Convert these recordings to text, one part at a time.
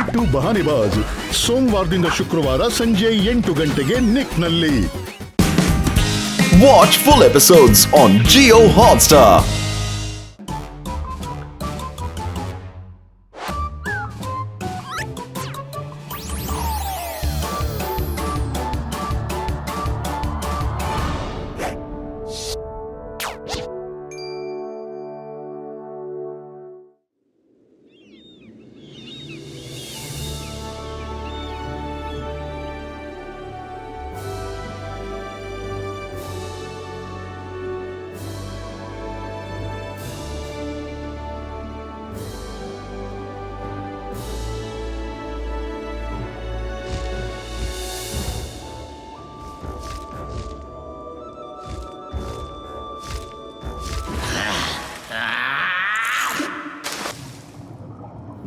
ಬಿಟ್ಟು ಬಹಾನಿಬಾಜ್ ಸೋಮವಾರದಿಂದ ಶುಕ್ರವಾರ ಸಂಜೆ 8 ಗಂಟೆಗೆ ನಿಕ್ನಲ್ಲಿ. Watch full episodes on Jio Hotstar.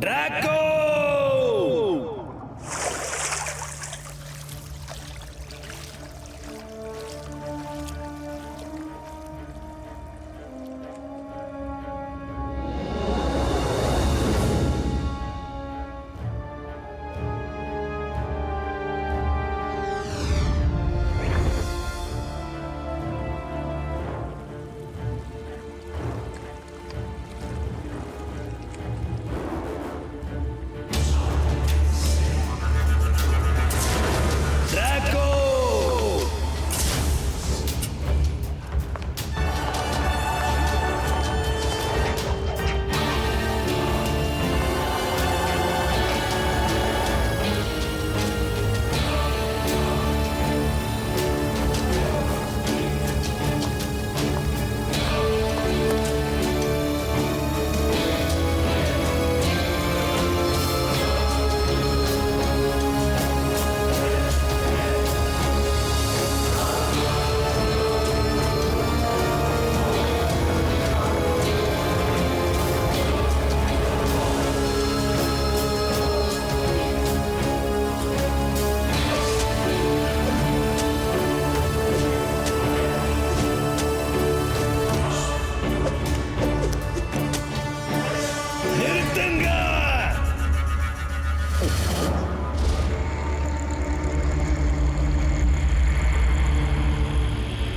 Draco!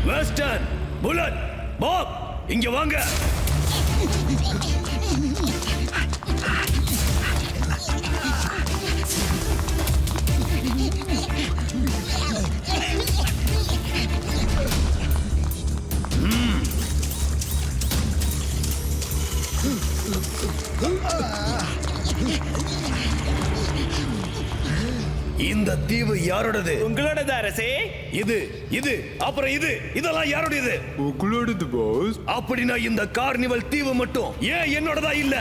Western bullet pop இங்க வாங்க. இந்த தீவு யாரோடது? உங்களோடது அரசே. இது இது அப்புறம் இது இதெல்லாம் யாரோடது? உங்களோடது பாஸ். அப்படின்னா இந்த கார்னிவல் தீவு மட்டும் ஏன் என்னோடதா இல்ல?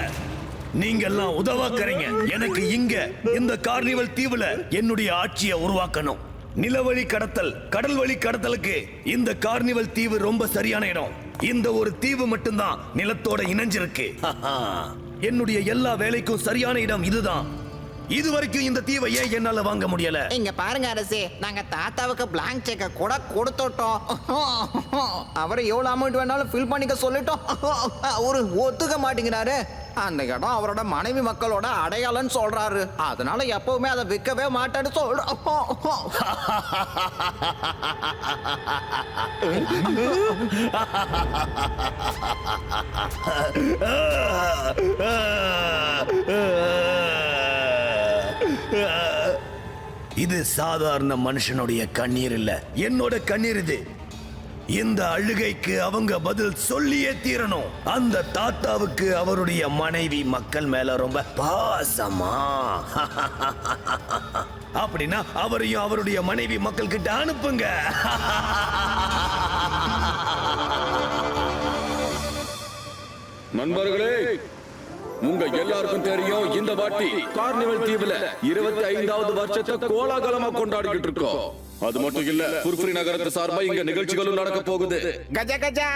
நீங்க எல்லாம் உதவாக்கறீங்க. எனக்கு இங்க இந்த கார்னிவல் தீவுல என்னுடைய ஆட்சியை உருவாக்கணும். நிலவழி கடத்தல், கடல் வழி கடத்தலுக்கு இந்த கார்னிவல் தீவு ரொம்ப சரியான இடம். இந்த ஒரு தீவு மட்டும்தான் நிலத்தோட இணைஞ்சிருக்கு. என்னுடைய எல்லா வேலைக்கும் சரியான இடம் இதுதான். இது வரைக்கும் இந்த தீவை ஏன் என்னால வாங்க முடியல? இங்க பாருங்க அரசே, நாங்க தாத்தாவுக்கு பிளாங்க் செக்க கூட கொடுத்துட்டோம். அவரை எவ்வளவு அமௌண்ட் வேணாலும் ஃபில் பண்ணிக்க சொல்லிட்டோம். அவரு ஒத்துக்க மாட்டேங்கிறாரு. அந்த இடம் அவரோட மனைவி மக்களோட அடையாளம்னு சொல்றாரு. அதனால எப்பவுமே அதை விற்கவே மாட்டேன்னு சொல்றோம். இது சாதாரண மனுஷனுடைய கண்ணீர் இல்ல, என்னோட கண்ணீர் இது. இந்த அழுகைக்கு அவங்க பதில் சொல்லியே தீரணும். அந்த தாத்தாவுக்கு அவருடைய மனைவி மக்கள் மேல ரொம்ப பாசமா. அப்படின்னா அவரையும் அவருடைய மனைவி மக்கள் கிட்ட அனுப்புங்க. நண்பர்களே, உங்க எல்லாருக்கும் தெரியும் இந்த வாட்டி கார்னிவல் தீவுல 25வது வருஷத்தை கோலாகலமா கொண்டாடிக்கிட்டு இருக்கோம். அது மட்டும் இல்ல, புர்ஃபுரி நகரத்து சார்பா இங்க நிகழ்ச்சிகளும் நடக்க போகுது. கஜ கஜா,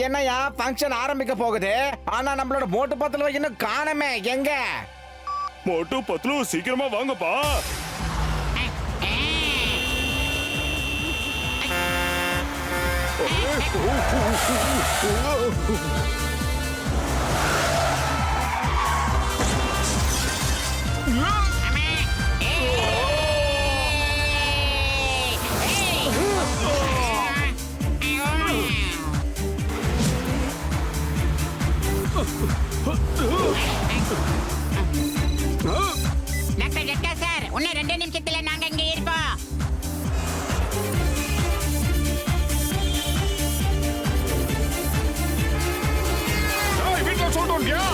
என்னையா ஃபங்க்ஷன் ஆரம்பிக்க போகுது. ஆனா நம்மளோட மோட்டு பத்தல இன்னும் காணமே. எங்க மோட்டு பத்லு, சீக்கிரமா வாங்கப்பா. டாக்டர் ஜெட்டா சார் இன்னும் 2 நிமிஷத்துல நாங்க இங்க இருப்போம். வீட்டுல சொல்லிட்டியா?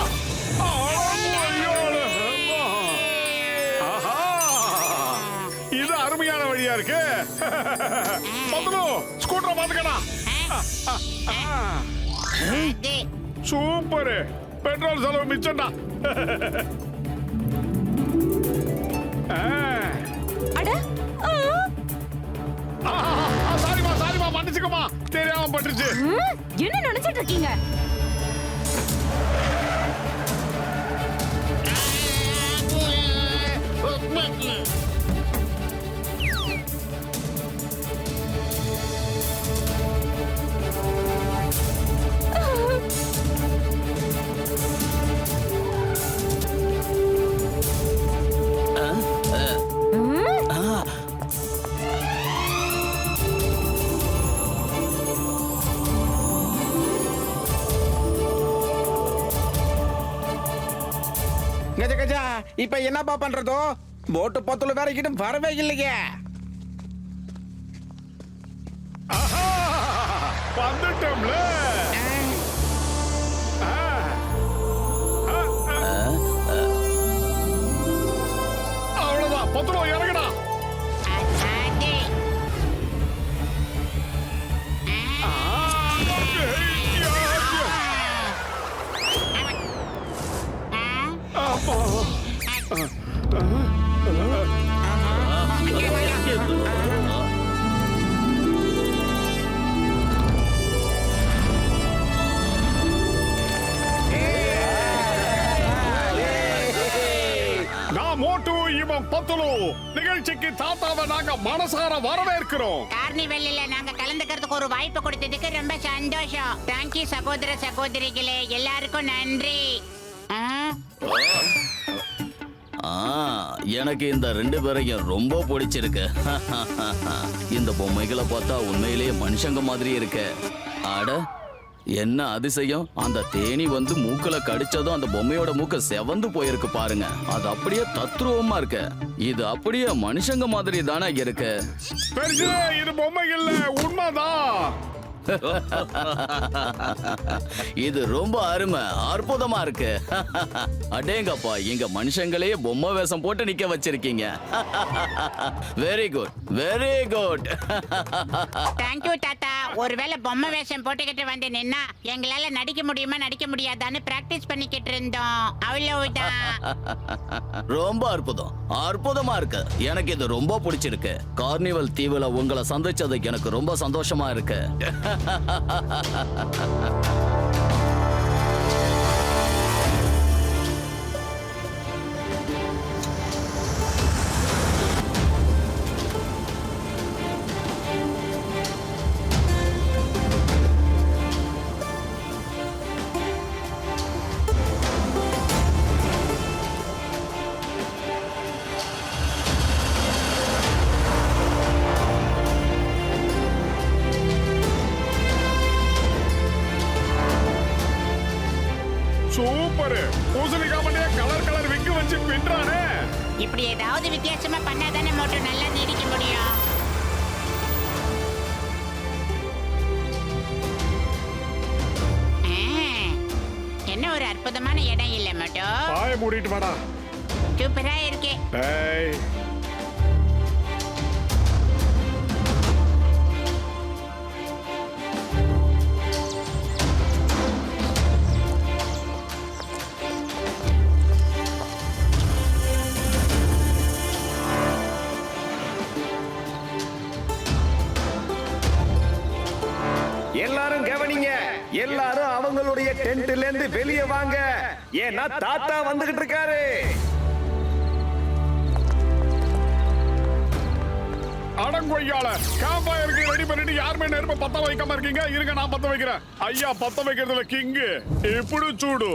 இது அருமையான வழியா இருக்கு. ஸ்கூட்டரை பாத்துக்கடா. அது சூப்பர், பெட்ரோல் செலவு மிச்சம்டா. அட சாரிமா மன்னிச்சுக்கமா, தெரியாம பட்டுச்சு. என்ன நினைச்சிட்டு இருக்கீங்க? கஜ கஜா இப்ப என்னப்பா பண்றதோ? போட்டு பத்துல வேற கிட்ட வரவே இல்லையே. வந்துட்டோம்ல. அவ்வளவுதான், பத்திரோ இறங்கடா. நான் மோட்டு, இவன் பத்துலு. நிகழ்ச்சிக்கு தாத்தாவை நாங்க மனசார வரவேற்கிறோம். கார்னிவெல்ல நாங்க கலந்துக்கிறதுக்கு ஒரு வாய்ப்பு கொடுத்ததுக்கு ரொம்ப சந்தோஷம். தேங்க்யூ சகோதர சகோதரிகளே, எல்லாருக்கும் நன்றி. எனக்கு இந்த 2 பேரையும் ரொம்ப பிடிச்சிருக்கு. இந்த பொம்மைகளை பார்த்தா உண்மையிலேயே மனுஷங்க மாதிரி இருக்கு. அட என்ன அதிசயம்! அந்த தேனி வந்து மூக்குல கடிச்சதும் அந்த பொம்மையோட மூக்க செவந்து போயிருக்கு பாருங்க. அது அப்படியே தத்ரூபமா இருக்கு. இது அப்படியே மனுஷங்க மாதிரி தானே இருக்கு. பெருசு, இது பொம்மை இல்ல, உண்மைதான். இது ரொம்ப அருமை, அற்புதமா இருக்கு. அடேங்கப்பா, இங்க மனுஷங்களே பொம்மை வேஷம் போட்டு நிக்க வச்சிருக்கீங்க. Very good, very good. Thank you தாத்தா. ஒருவேளை பொம்மை வேஷம் போட்டுக்கிட்டு வந்து நின்னா எங்களால நடிக்க முடியுமா நடிக்க முடியாதான்னு பிராக்டிஸ் பண்ணிக்கிட்டு இருந்தோம். அவ்வளவுதான். ரொம்ப அற்புதம், அற்புதமா இருக்கு. எனக்கு இது ரொம்ப பிடிச்சிருக்கு. கார்னிவல் தீவுல உங்களை சந்திச்சது எனக்கு ரொம்ப சந்தோஷமா இருக்கு. சூப்பர், பூசணிக்காய் மண்டைய கலர் விக்கு வச்சு பின்றானே. இப்படி ஏதாவது வித்தியாசமா பண்ணாதானே மோட்டோ நல்லா நீடிக்க முடியும். என்ன ஒரு அற்புதமான இடம் இல்ல மோட்டோ? வாயை மூடிட்டு வாடா. சூப்பரா இருக்கு. ஏய், எல்லாரும் கவனிங்க. எல்லாரும் அவங்களுடைய டென்ட்ல இருந்து வெளியே வாங்க. ஏன்னா தாத்தா வந்துகிட்டு இருக்காரு. அடங்கொய்யால காம்பாயருக்கு ரெடி பண்ணிட்டு யாருமே நெருப்ப பத்த வைக்காம இருக்கீங்க. இருங்க, நான் பத்த வைக்கிறேன். ஐயா, பத்த வைக்கிறதுல கிங்கு. ఇప్పుడు చూడు.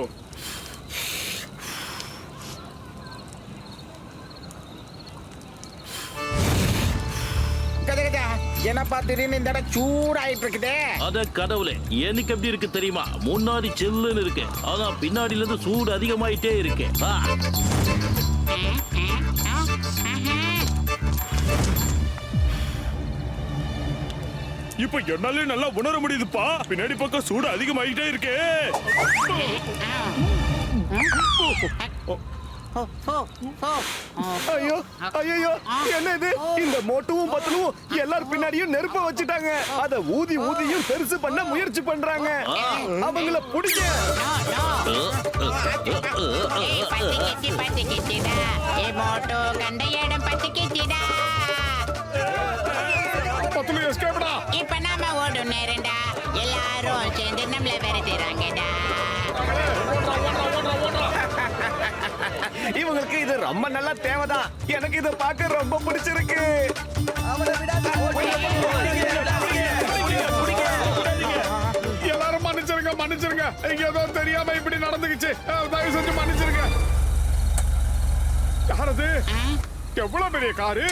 கஜ கஜா என்னப்பா திடீர்னு இந்த இடம் சூடாயிட்டு இருக்குதே? அத கடவுளே, எனக்கு எப்படி இருக்கு தெரியுமா? முன்னாடி சில்லுன்னு இருக்கு, அதான் பின்னாடில இருந்து சூடு அதிகமாயிட்டே இருக்கு. இப்ப என்னாலே நல்லா உணர முடியுதுப்பா. பின்னாடி பக்கம் சூடு அதிகமாயிட்டே இருக்கே. ஐயோ ஐயோ என்ன இது? இந்த மோட்டுவும் பத்தலும் எல்லாரும் பின்னாடியும் நெருப்ப வச்சுட்டாங்க. அத ஊதி ஊதியும் பெருசு பண்ண முயற்சி பண்றாங்க. அவங்கள பிடிங்க. இப்ப நாம ஓடும் நேரண்டா, எல்லாரும் சேர்ந்து நம்மள விரட்டுறாங்கடா. இவங்களுக்கு இது ரொம்ப நல்லா தேவைதான். எனக்கு இதை பார்க்க ரொம்ப பிடிச்சிருக்கு. எல்லாரும் மன்னிச்சிருங்க, மன்னிச்சிருங்க. இங்க ஏதோ தெரியாம இப்படி நடந்துக்குச்சு. தயவு செஞ்சு மன்னிச்சிருங்க. யாரது? எவ்வளவு பெரிய காரு?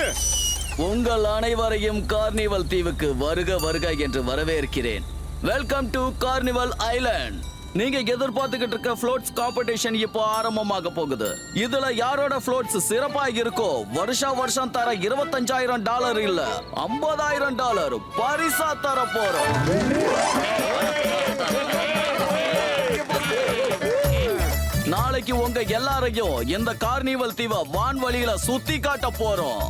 உங்கள் அனைவரையும் கார்னிவல் தீவுக்கு வருக வருக என்று வரவேற்கிறேன். Welcome to carnival island. நீங்க எதிர்பார்த்துக்கிட்டு இருக்க ஃப்ளோட்ஸ் காம்படிஷன் இப்போ ஆரம்பமாக போகுது. இதுல யாரோட ஃப்ளோட்ஸ் சிறப்பா இருக்கோ வருஷம் தர $25,000 இல்ல $50,000 பரிசா தர போறோம். நாளைக்கு உங்க எல்லாரையும் இந்த கார்னிவல் தீவை வான்வழியில சுத்தி காட்ட போறோம்.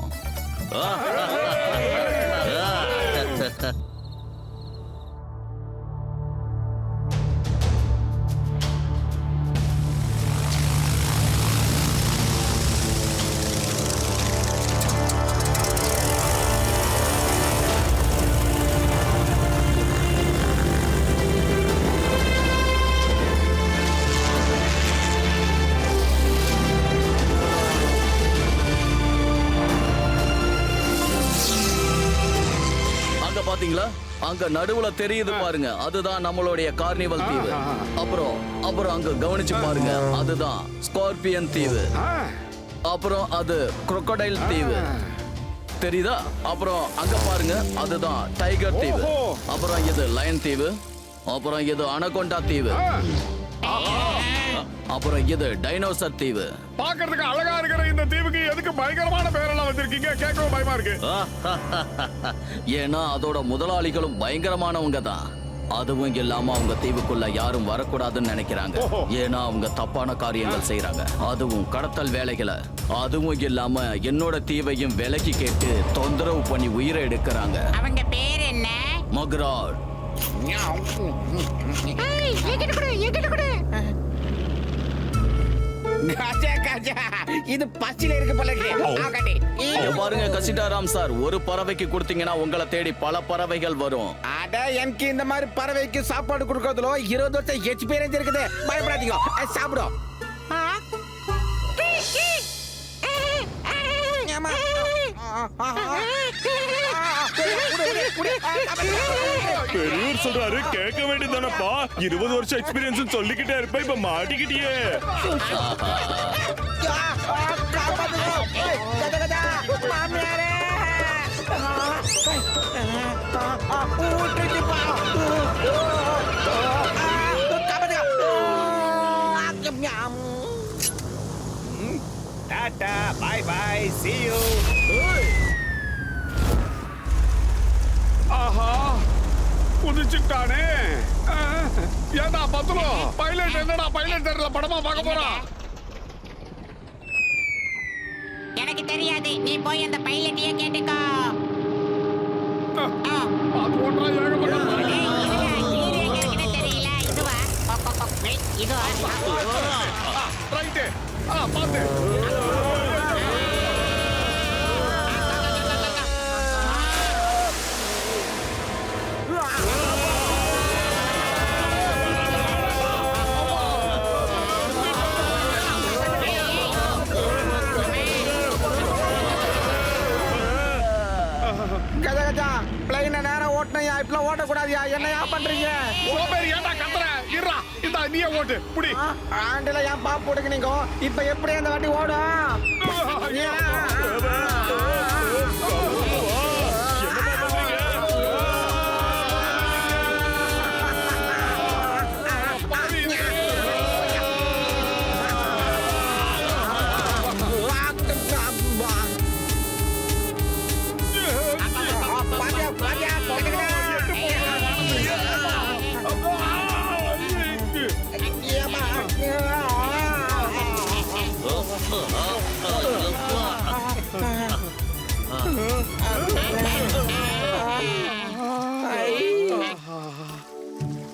பாத்தீங்களா? அங்க நடுவுல தெரியுது பாருங்க, அதுதான் நம்மளுடைய கார்னிவல் தீவு. அப்புறம் அங்க கவனிச்சு பாருங்க, அதுதான் ஸ்கார்பியன் தீவு. அப்புறம் அது crocodile தீவு தெரியுதா? அப்புறம் அங்க பாருங்க, அதுதான் டைகர் தீவு. அப்புறம் இது லயன் தீவு. அப்புறம் இது அனகொண்டா தீவு. அப்புறம் இது டைனோசர் தீவு. பாக்குறதுக்கு அழகா இருக்கிற இந்த தீவுக்கு எதுக்கு பயங்கரமான பேரெல்லாம் வச்சிருக்கீங்க? கேட்கவும் பயமா இருக்கு. ஏன்னா அதோட முதலாளிகளும் பயங்கரமானவங்க தான். அதுவும் இல்லாம அவங்க தீவுக்குள்ள யாரும் வரக்கூடாதுன்னு நினைக்கிறாங்க. ஏன்னா அவங்க தப்பான காரியங்கள் செய்யறாங்க, அதுவும் கடத்தல் வேலைகளை. அதுவும் இல்லாம என்னோட தீவையும் விலைக்கு கேட்டு தொந்தரவு பண்ணி உயிரை எடுக்கிறாங்க. அவங்க பேர் என்ன? மக்ராட். இது பச்சில இருக்கு போல இருக்கு. பாருங்க கசிட்டாராம் சார், ஒரு பறவைக்கு கொடுத்தீங்கன்னா உங்களை தேடி பல பறவைகள் வரும். அட, எனக்கு இந்த மாதிரி பறவைக்கு சாப்பாடு கொடுக்கறதுல 20 வருஷம் எக்ஸ்பீரியன்ஸ் இருக்குது. பயப்படாதீங்க, சாப்பிடும். பெரியவர் சொல்றாரு, கேட்க வேண்டியதானப்பா. 20 வருஷம் எக்ஸ்பீரியன்ஸ் சொல்லிக்கிட்டே இருப்ப, இப்ப மாட்டிக்கிட்டியே. Tata, bye bye, see you. ஆஹா, குதிச்சுட்டானே. ஏண்டா பத்துலோ, பைலட் என்னடா பைலட் தெரியல, படமா பார்க்க போறான். எனக்கு தெரியாது, நீ போய் அந்த பைலட்டையே கேட்டுக்கோ. அது ஒன்றா ஏகப்பட்ட தெரியல. இதுவா? ரைட்டு. பாத்து. பிளைன நேரம் ஓட்டணையா, இப்பெல்லாம் ஓட்டக்கூடாதியா? என்னையா பண்றீங்க? ஏண்டா கத்துற? இருடா, இந்த நீயே ஓட்டு புடி. ஆண்டில ஏன் பாப்பு எடுக்குனீங்க? இப்ப எப்படி அந்த வாட்டி ஓடும்?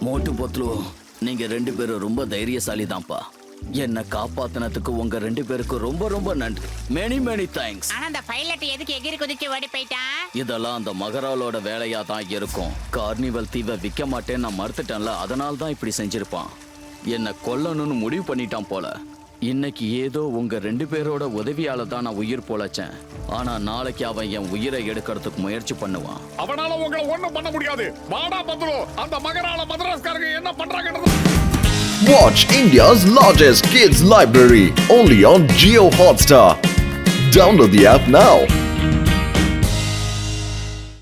மோட்டு பத்லு, நீங்க ரெண்டு பேரும் ரொம்ப தைரியசாலி தான்ப்பா. என்ன காப்பாத்தினதுக்கு உங்க ரெண்டு பேருக்கு ரொம்ப ரொம்ப நன்றி. Many many thanks. ஆனா அந்த பைலட் எதுக்கு எகிரி குதிச்சு ஓடி போயிட்டான்? இதெல்லாம் அந்த மகராலோட வேலையா தான் இருக்கும். கார்னிவல் தீவை விற்க மாட்டேன்னு நான் மறுத்துட்டேன்ல, அதனால தான் இப்படி செஞ்சிருப்பான். என்ன கொல்லணும்னு முடிவு பண்ணிட்டான் போல. இன்னைக்கு ஏதோ உங்க ரெண்டு பேரோட உதவியால தான் நான் உயிர் பொழைச்சேன். ஆனா நாளைக்கு அவன் என் உயிரை எடுக்கிறதுக்கு முயற்சி பண்ணுவான். அவனால உங்களை ஒண்ணும் பண்ண முடியாது. வாடா பத்ரு, அந்த மகரால மதராஸ்காரங்க என்ன பண்றாங்கன்னு Watch India's largest kids library only on Jio Hotstar. Download the app now.